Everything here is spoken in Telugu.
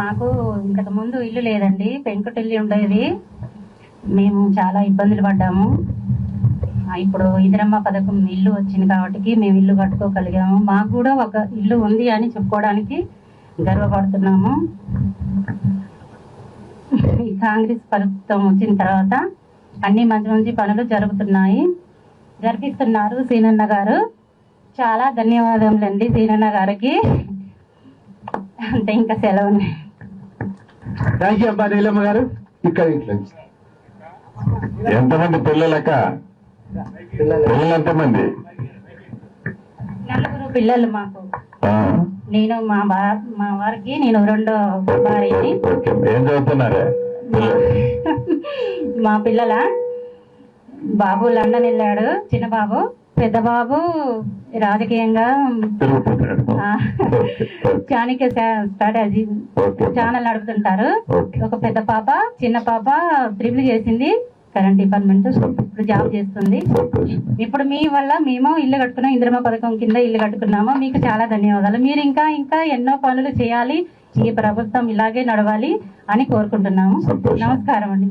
మాకు ఇంతకు ముందు ఇల్లు లేదండి, పెంకుటిల్లు ఉండేది. మేము చాలా ఇబ్బందులు పడ్డాము. ఇప్పుడు ఇందిరమ్మ పథకం ఇల్లు వచ్చింది కాబట్టి మేము ఇల్లు కట్టుకోగలిగాము. మాకు కూడా ఒక ఇల్లు ఉంది అని చెప్పుకోవడానికి గర్వపడుతున్నాము. ఈ కాంగ్రెస్ ప్రభుత్వం వచ్చిన తర్వాత అన్ని మంచి మంచి పనులు జరిపిస్తున్నారు సీనన్న గారు. చాలా ధన్యవాదములండి సీనన్న గారికి. అంటే ఇంకా సెలవు. థ్యాంక్ యూ అబ్బా నీలమ్మ గారు. ఇక్కడ ఎంతమంది పిల్లలక? పిల్లలు ఎంతమంది? 4 పిల్లలు మాకు. నేను మా వారికి నేను 2వ భార్యని. ఏం చదువుతున్నారే? మా పిల్లల బాబు లండన్ వెళ్ళాడు, చిన్న బాబు. పెద్ద బాబు రాజకీయంగా చాణక్య స్ట్రాటజీ ఛానల్ నడుపుతుంటారు. ఒక పెద్ద పాప, చిన్న పాప ట్రిపుల్ చేసింది, కరెంట్ డిపార్ట్మెంట్, ఇప్పుడు జాబ్ చేస్తుంది. ఇప్పుడు మీ వల్ల మేము ఇల్లు కట్టుకున్నాం, ఇందిరమ్మ పథకం కింద ఇల్లు కట్టుకున్నాము. మీకు చాలా ధన్యవాదాలు. మీరు ఇంకా ఎన్నో పనులు చేయాలి, ఈ ప్రభుత్వం ఇలాగే నడవాలి అని కోరుకుంటున్నాము. నమస్కారం అండి.